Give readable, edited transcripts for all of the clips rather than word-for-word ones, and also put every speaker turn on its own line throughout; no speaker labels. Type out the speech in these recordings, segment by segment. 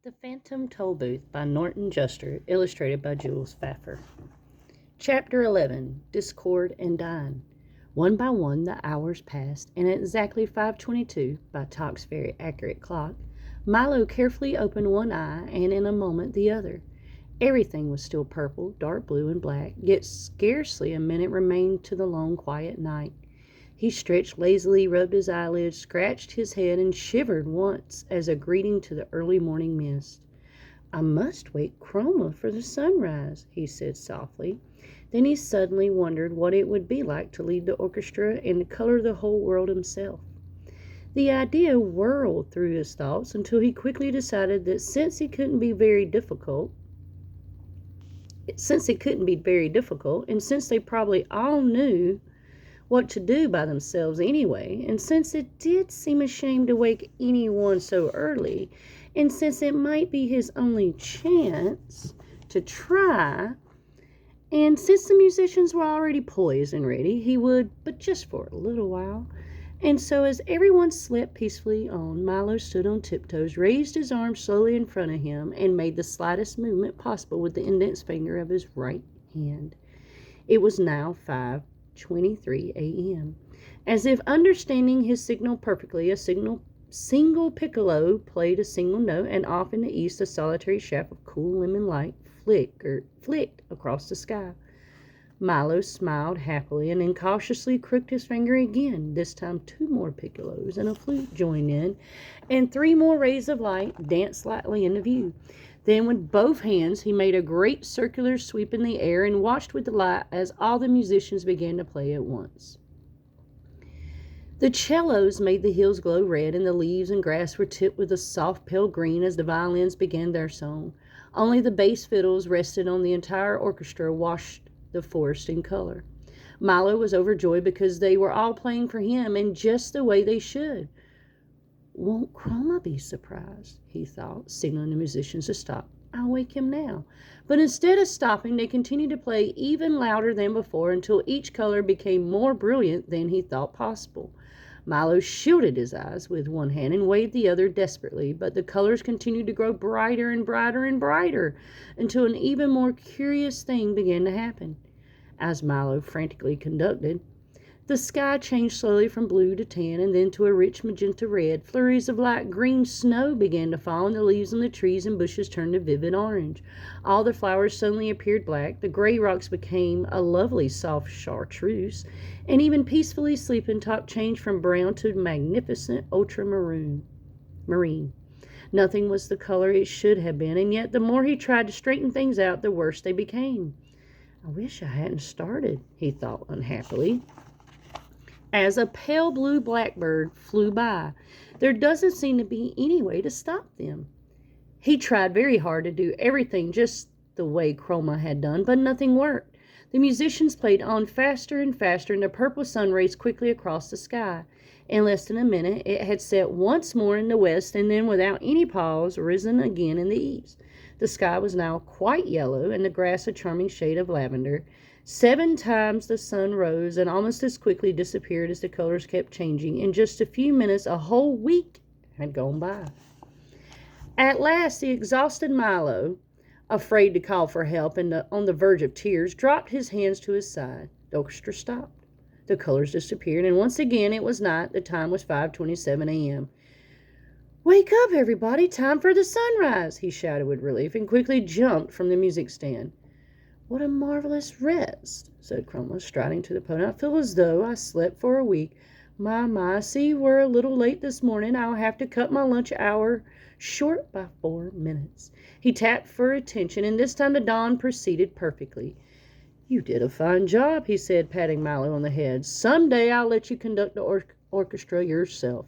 The Phantom Tollbooth by Norton Juster, illustrated by Jules Pfaffer. Chapter 11. Dischord and Dynne. One by one the hours passed, and at exactly 5:22, by Tock's very accurate clock, Milo carefully opened one eye and in a moment the other. Everything was still purple, dark blue, and black, yet scarcely a minute remained to the long, quiet night. He stretched lazily, rubbed his eyelids, scratched his head, and shivered once as a greeting to the early morning mist. "I must wake Chroma for the sunrise," he said softly. Then he suddenly wondered what it would be like to lead the orchestra and to color the whole world himself. The idea whirled through his thoughts until he quickly decided that since it couldn't be very difficult, and since they probably all knew what to do by themselves anyway, and since it did seem a shame to wake anyone so early, and since it might be his only chance to try, and since the musicians were already poised and ready, he would, but just for a little while. And so as everyone slept peacefully on, Milo stood on tiptoes, raised his arm slowly in front of him, and made the slightest movement possible with the index finger of his right hand. It was now 5:23 a.m. As if understanding his signal perfectly, a single piccolo played a single note, and off in the east a solitary shaft of cool lemon light flicked across the sky. Milo smiled happily and incautiously crooked his finger again. This time 2 more piccolos and a flute joined in, and 3 more rays of light danced lightly into view. Then with both hands he made a great circular sweep in the air and watched with delight as all the musicians began to play at once. The cellos made the hills glow red, and the leaves and grass were tipped with a soft pale green as the violins began their song. Only the bass fiddles rested on the entire orchestra, washed the forest in color. Milo was overjoyed because they were all playing for him, and just the way they should. "Won't Chroma be surprised?" he thought, signaling the musicians to stop. "I'll wake him now." But instead of stopping, they continued to play even louder than before until each color became more brilliant than he thought possible. Milo shielded his eyes with one hand and waved the other desperately, but the colors continued to grow brighter and brighter and brighter until an even more curious thing began to happen. As Milo frantically conducted, the sky changed slowly from blue to tan and then to a rich magenta red. Flurries of light green snow began to fall, and the leaves on the trees and bushes turned to vivid orange. All the flowers suddenly appeared black. The gray rocks became a lovely soft chartreuse, and even peacefully sleeping Top changed from brown to magnificent ultramarine. Nothing was the color it should have been, and yet the more he tried to straighten things out, the worse they became. "I wish I hadn't started," he thought unhappily, as a pale blue blackbird flew by. "There doesn't seem to be any way to stop them." He tried very hard to do everything just the way Chroma had done, but nothing worked. The musicians played on faster and faster, and the purple sun raced quickly across the sky. In less than a minute it had set once more in the west, and then without any pause risen again in the east. The sky was now quite yellow, and the grass a charming shade of lavender. 7 times the sun rose and almost as quickly disappeared as the colors kept changing. In just a few minutes a whole week had gone by. At last the exhausted Milo, afraid to call for help and on the verge of tears, dropped his hands to his side. The orchestra stopped. The colors disappeared, and once again it was night. The time was 5:27 a.m. "Wake up, everybody! Time for the sunrise!" he shouted with relief, and quickly jumped from the music stand. "What a marvelous rest," said Chroma, striding to the podium. "I feel as though I slept for a week. My, see, we're a little late this morning. I'll have to cut my lunch hour short by 4 minutes." He tapped for attention, and this time the dawn proceeded perfectly. "You did a fine job," he said, patting Milo on the head. "Some day I'll let you conduct the orchestra yourself."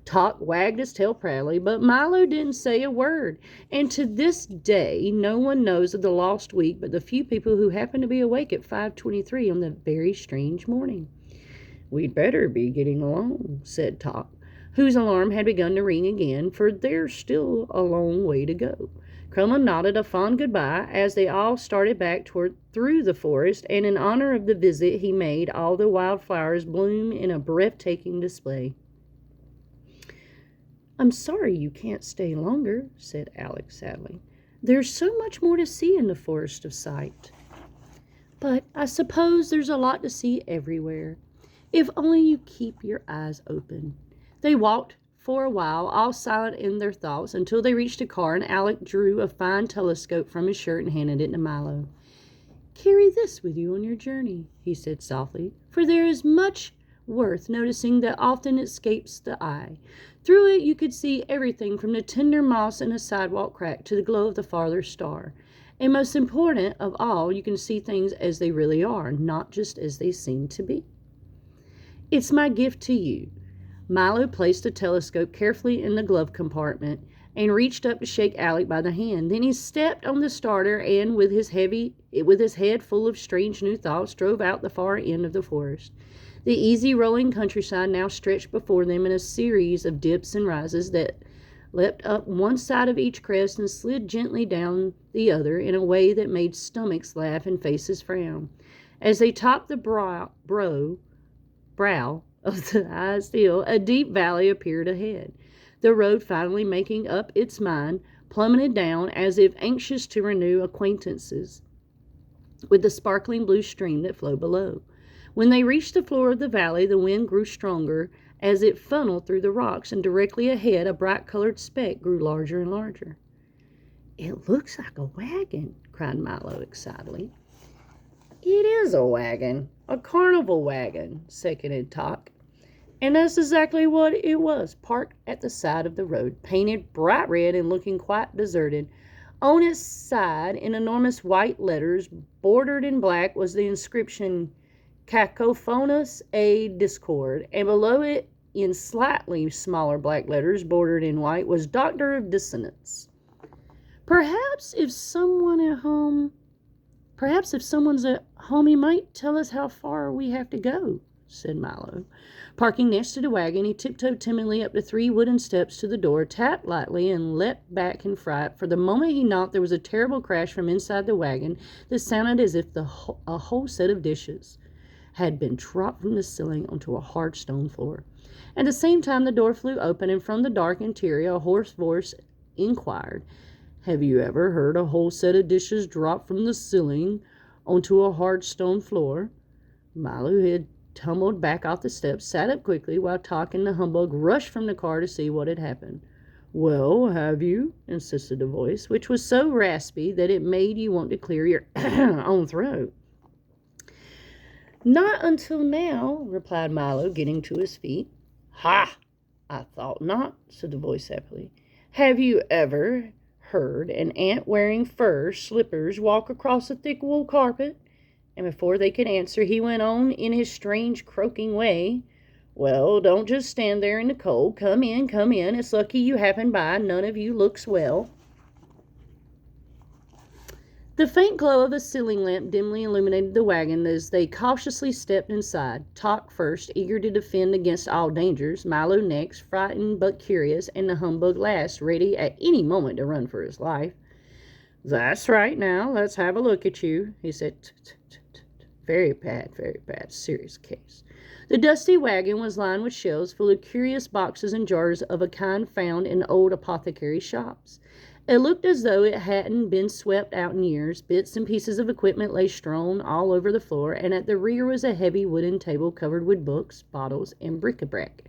Tock wagged his tail proudly, but Milo didn't say a word, and to this day no one knows of the lost week but the few people who happened to be awake at 5:23 on that very strange morning. "We'd better be getting along," said Tock, whose alarm had begun to ring again, "for there's still a long way to go." Chroma nodded a fond goodbye as they all started back through the forest, and in honor of the visit he made all the wild flowers bloom in a breathtaking display. I'm sorry you can't stay longer, said Alex sadly. There's so much more to see in the Forest of Sight. But I suppose there's a lot to see everywhere, if only you keep your eyes open. They walked for a while, all silent in their thoughts, until they reached a car, and Alec drew a fine telescope from his shirt and handed it to Milo. Carry this with you on your journey, he said softly, for there is much worth noticing that often escapes the eye. Through it you could see everything from the tender moss in a sidewalk crack to the glow of the farthest star. And most important of all, you can see things as they really are, not just as they seem to be. It's my gift to you. Milo placed the telescope carefully in the glove compartment and reached up to shake Alec by the hand. Then he stepped on the starter and, with his head full of strange new thoughts, drove out the far end of the forest. The easy rolling countryside now stretched before them in a series of dips and rises that leapt up one side of each crest and slid gently down the other in a way that made stomachs laugh and faces frown. As they topped the brow of the highest hill, a deep valley appeared ahead. The road, finally making up its mind, plummeted down as if anxious to renew acquaintances with the sparkling blue stream that flowed below. When they reached the floor of the valley, the wind grew stronger as it funneled through the rocks, and directly ahead a bright-colored speck grew larger and larger. It looks like a wagon, cried Milo excitedly. It is a wagon, a carnival wagon, seconded Tock. And that's exactly what it was, parked at the side of the road, painted bright red and looking quite deserted. On its side, in enormous white letters, bordered in black, was the inscription, Cacophonous a Dischord, and below it, in slightly smaller black letters, bordered in white, was Doctor of Dissonance. Perhaps if someone's at home, he might tell us how far we have to go, said Milo. Parking next to the wagon, he tiptoed timidly up the 3 wooden steps to the door, tapped lightly, and leapt back in fright. For the moment he knocked, there was a terrible crash from inside the wagon that sounded as if a whole set of dishes had been dropped from the ceiling onto a hard stone floor. At the same time, the door flew open, and from the dark interior, a hoarse voice inquired, Have you ever heard a whole set of dishes drop from the ceiling onto a hard stone floor? Milo had tumbled back off the steps, sat up quickly, while Tock and the humbug rushed from the car to see what had happened. Well, have you? Insisted the voice, which was so raspy that it made you want to clear your own throat. Not until now, replied Milo, getting to his feet. Ha! I thought not, said the voice happily. Have you ever heard an ant wearing fur slippers walk across a thick wool carpet? And before they could answer, he went on in his strange croaking way. Well, don't just stand there in the cold. Come in, come in. It's lucky you happened by. None of you looks well. The faint glow of a ceiling lamp dimly illuminated the wagon as they cautiously stepped inside. Tock first, eager to defend against all dangers, Milo next, frightened but curious, and the humbug last, ready at any moment to run for his life. That's right now, let's have a look at you, he said. Very bad, serious case. The dusty wagon was lined with shelves full of curious boxes and jars of a kind found in old apothecary shops. It looked as though it hadn't been swept out in years. Bits and pieces of equipment lay strewn all over the floor, and at the rear was a heavy wooden table covered with books, bottles, and bric-a-brac.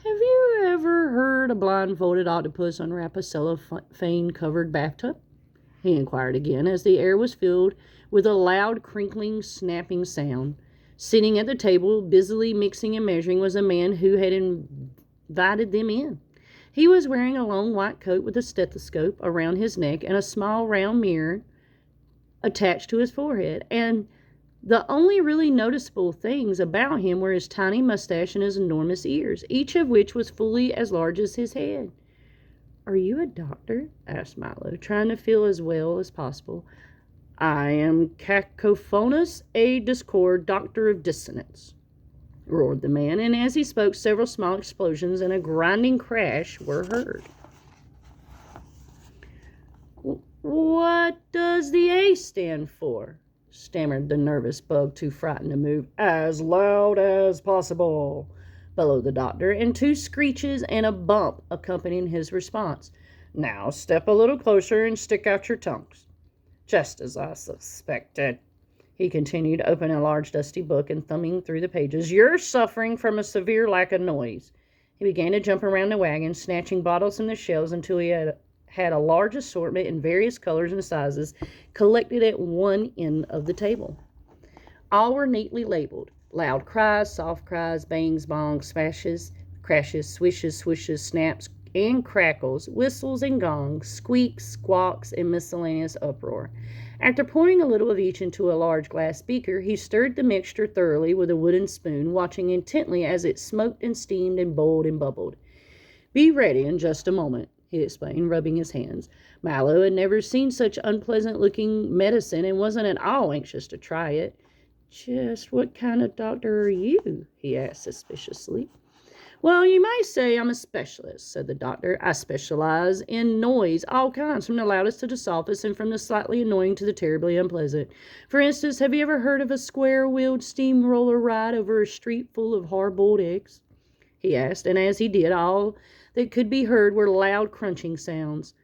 Have you ever heard a blindfolded octopus unwrap a cellophane-covered bathtub? He inquired again, as the air was filled with a loud, crinkling, snapping sound. Sitting at the table, busily mixing and measuring, was a man who had invited them in. He was wearing a long white coat with a stethoscope around his neck and a small round mirror attached to his forehead, and the only really noticeable things about him were his tiny mustache and his enormous ears, each of which was fully as large as his head. Are you a doctor? Asked Milo, trying to feel as well as possible. I am Cacophonous a Dischord, Doctor of Dissonance, roared the man, and as he spoke, several small explosions and a grinding crash were heard. What does the A stand for? Stammered the nervous bug, too frightened to move. As loud as possible. bellowed the doctor, and 2 screeches and a bump accompanying his response. "Now step a little closer and stick out your tongues." "Just as I suspected," he continued, opening a large dusty book and thumbing through the pages. "You're suffering from a severe lack of noise." He began to jump around the wagon, snatching bottles from the shelves until he had a large assortment in various colors and sizes collected at one end of the table. All were neatly labeled: loud cries, soft cries, bangs, bongs, smashes, crashes, swishes, swishes, snaps and crackles, whistles and gongs, squeaks, squawks, and miscellaneous uproar. After pouring a little of each into a large glass beaker, he stirred the mixture thoroughly with a wooden spoon, watching intently as it smoked and steamed and boiled and bubbled. "Be ready in just a moment," he explained, rubbing his hands. Milo had never seen such unpleasant-looking medicine and wasn't at all anxious to try it. "Just what kind of doctor are you?" he asked suspiciously. "Well, you might say I'm a specialist," said the doctor. "I specialize in noise, all kinds, from the loudest to the softest, and from the slightly annoying to the terribly unpleasant. For instance, have you ever heard of a square-wheeled steamroller ride over a street full of hard-boiled eggs?" he asked, and as he did, all that could be heard were loud crunching sounds.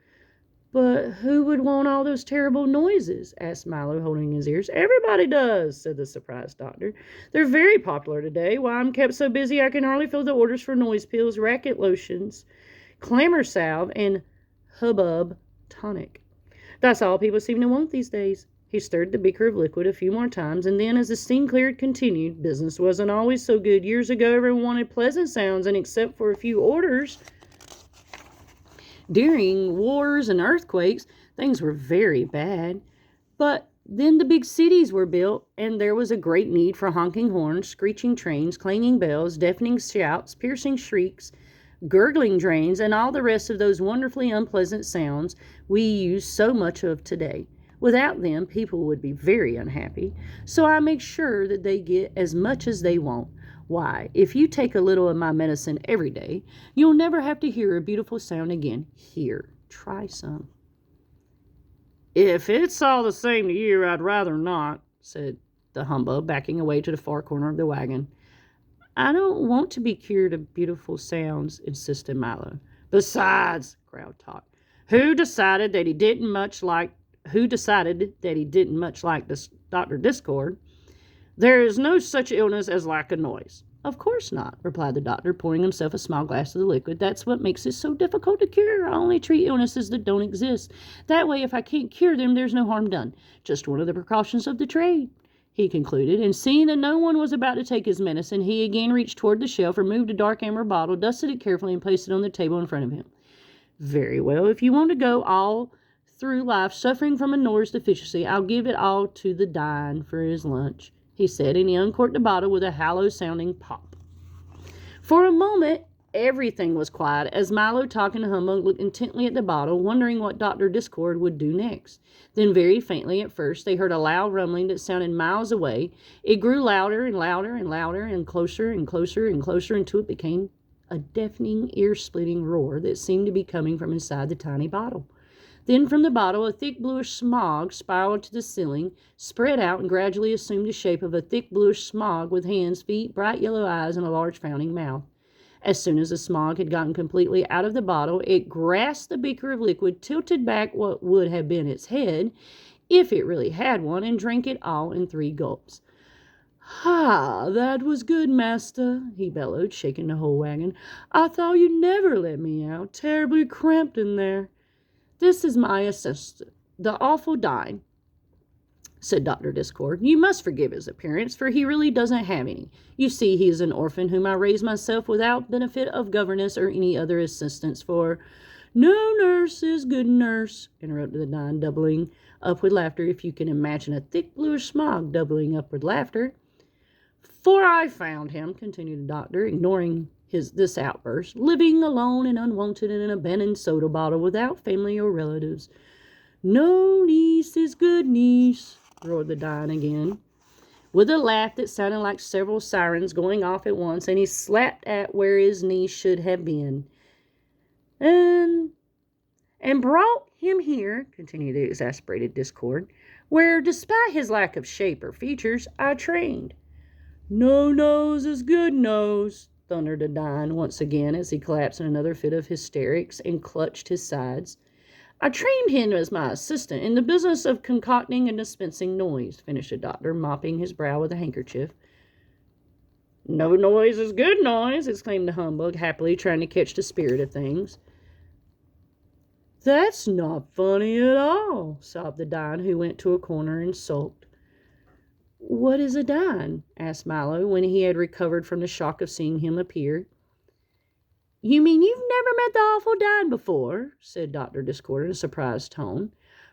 "But who would want all those terrible noises?" asked Milo, holding his ears. "Everybody does," said the surprised doctor. "They're very popular today. Why, I'm kept so busy I can hardly fill the orders for noise pills, racket lotions, clamor salve, and hubbub tonic. That's all people seem to want these days." He stirred the beaker of liquid a few more times, and then, as the steam cleared, continued, "Business wasn't always so good. Years ago, everyone wanted pleasant sounds, and except for a few orders during wars and earthquakes, things were very bad. But then the big cities were built, and there was a great need for honking horns, screeching trains, clanging bells, deafening shouts, piercing shrieks, gurgling drains, and all the rest of those wonderfully unpleasant sounds we use so much of today. Without them, people would be very unhappy. So I make sure that they get as much as they want. Why, if you take a little of my medicine every day, you'll never have to hear a beautiful sound again. Here, try some." "If it's all the same to you, I'd rather not," said the humbug, backing away to the far corner of the wagon. "I don't want to be cured of beautiful sounds," insisted Milo. "Besides," growled Tot, who decided that he didn't much like this Dr. Dischord, "there is no such illness as lack of noise." "Of course not," replied the doctor, pouring himself a small glass of the liquid. "That's what makes it so difficult to cure. I only treat illnesses that don't exist. That way, if I can't cure them, there's no harm done. Just one of the precautions of the trade," he concluded, and seeing that no one was about to take his medicine, he again reached toward the shelf, removed a dark amber bottle, dusted it carefully, and placed it on the table in front of him. "Very well. If you want to go all through life suffering from a noise deficiency, I'll give it all to the Dynne for his lunch," he said, and he uncorked the bottle with a hollow-sounding pop. For a moment, everything was quiet as Milo, Tot, and Humbug looked intently at the bottle, wondering what Dr. Dischord would do next. Then, very faintly at first, they heard a loud rumbling that sounded miles away. It grew louder and louder and louder and closer and closer and closer until it became a deafening, ear-splitting roar that seemed to be coming from inside the tiny bottle. Then from the bottle, a thick bluish smog spiraled to the ceiling, spread out, and gradually assumed the shape of a thick bluish smog with hands, feet, bright yellow eyes, and a large frowning mouth. As soon as the smog had gotten completely out of the bottle, it grasped the beaker of liquid, tilted back what would have been its head, if it really had one, and drank it all in 3 gulps. "Ha, that was good, master," he bellowed, shaking the whole wagon. "I thought you'd never let me out. Terribly cramped in there." "This is my assistant, the awful Dynne," said Dr. Dischord. "You must forgive his appearance, for he really doesn't have any. You see, he is an orphan whom I raised myself without benefit of governess or any other assistance for—" "No nurse is good nurse," interrupted the Dynne, doubling up with laughter, if you can imagine a thick bluish smog doubling up with laughter. "For I found him," continued the doctor, ignoring this outburst, "living alone and unwanted in an abandoned soda bottle without family or relatives." "No niece is good niece," roared the Dynne again, with a laugh that sounded like several sirens going off at once, and he slapped at where his niece should have been. And brought him here," continued the exasperated Dischord, "where, despite his lack of shape or features, I trained." "No nose is good nose," thundered Dynne once again as he collapsed in another fit of hysterics and clutched his sides. I trained him as my assistant in the business of concocting and dispensing noise, finished the doctor, mopping his brow with a handkerchief. No noise is good noise, exclaimed the humbug, happily trying to catch the spirit of things. That's not funny at all, sobbed the Dynne, who went to a corner and sulked. What is a Dynne? Asked Milo, when he had recovered from the shock of seeing him appear. You mean you've never met the awful Dynne before? Said Dr. Dischord in a surprised tone.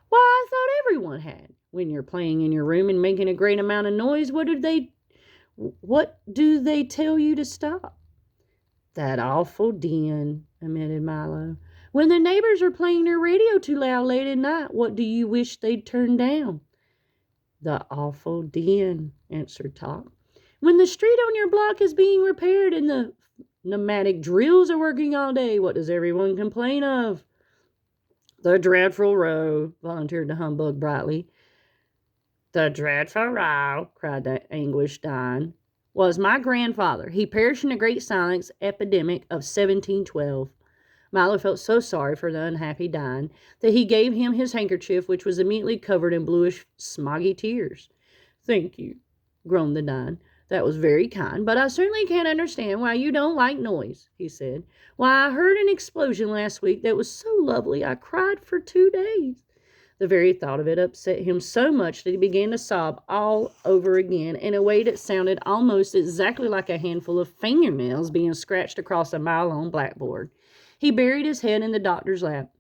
Why, I thought everyone had. When you're playing in your room and making a great amount of noise, what do they tell you to stop? That awful din, admitted Milo. When the neighbors are playing their radio too loud late at night, what do you wish they'd turn down? The awful din, answered Top. When the street on your block is being repaired and the pneumatic drills are working all day, what does everyone complain of? The dreadful row, volunteered the humbug brightly. The dreadful row, cried the anguished Dynne, was my grandfather. He perished in the Great Silence epidemic of 1712. Milo felt so sorry for the unhappy Dynne that he gave him his handkerchief, which was immediately covered in bluish, smoggy tears. Thank you, groaned the Dynne. That was very kind, but I certainly can't understand why you don't like noise, he said. Why, I heard an explosion last week that was so lovely I cried for 2 days. The very thought of it upset him so much that he began to sob all over again in a way that sounded almost exactly like a handful of fingernails being scratched across a mile-long blackboard. He buried his head in the doctor's lap.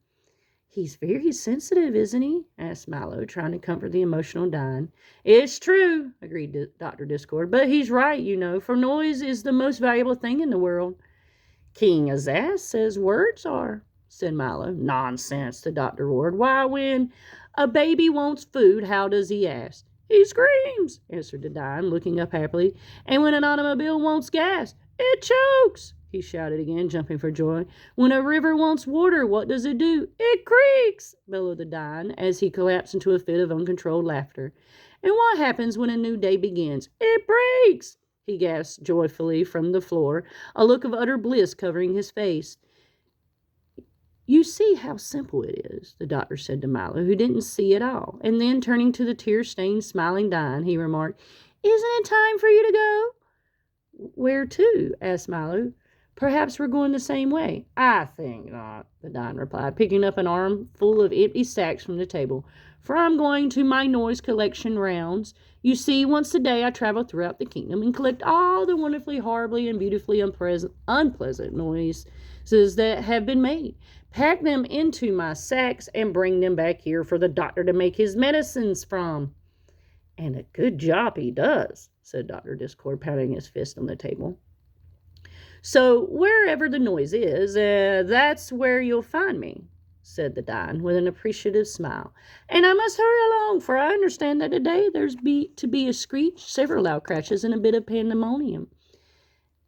He's very sensitive, isn't he? Asked Milo, trying to comfort the emotional Dynne. It's true, agreed Dr. Dischord, but he's right, you know, for noise is the most valuable thing in the world. King Azaz says words are, said Milo. Nonsense, the doctor roared. Why, when a baby wants food, how does he ask? He screams, answered the Dynne, looking up happily. And when an automobile wants gas, it chokes, he shouted again, jumping for joy. When a river wants water, what does it do? It creaks, bellowed the Dynne, as he collapsed into a fit of uncontrolled laughter. And what happens when a new day begins? It breaks, he gasped joyfully from the floor, a look of utter bliss covering his face. You see how simple it is, the doctor said to Milo, who didn't see at all. And then, turning to the tear-stained, smiling Dynne, he remarked, Isn't it time for you to go? Where to? Asked Milo. Perhaps we're going the same way. I think not, the Dynne replied, picking up an armful of empty sacks from the table. For I'm going to my noise collection rounds. You see, once a day I travel throughout the kingdom and collect all the wonderfully, horribly, and beautifully unpleasant noises that have been made, pack them into my sacks, and bring them back here for the doctor to make his medicines from. And a good job he does, said Dr. Dischord, pounding his fist on the table. So wherever the noise is, that's where you'll find me, said the Dynne with an appreciative smile. And I must hurry along, for I understand that today there's to be a screech, several loud crashes, and a bit of pandemonium.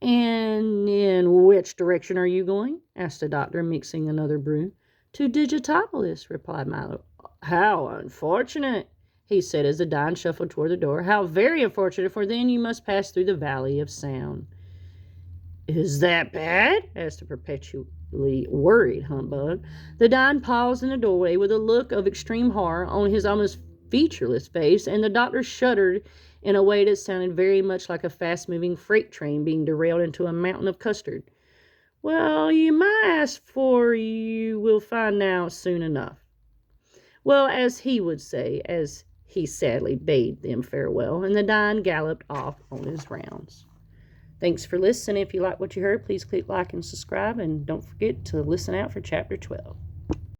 And in which direction are you going? Asked the doctor, mixing another brew. To Digitopolis, replied Milo. How unfortunate, he said as the Dynne shuffled toward the door. How very unfortunate, for then you must pass through the Valley of Sound. Is that bad? Asked the perpetually worried humbug. The Dynne paused in the doorway with a look of extreme horror on his almost featureless face, and the doctor shuddered in a way that sounded very much like a fast-moving freight train being derailed into a mountain of custard. Well, you might ask, for you will find out soon enough. Well, as he would say, as he sadly bade them farewell, and the Dynne galloped off on his rounds. Thanks for listening. If you like what you heard, please click like and subscribe, and don't forget to listen out for Chapter 12.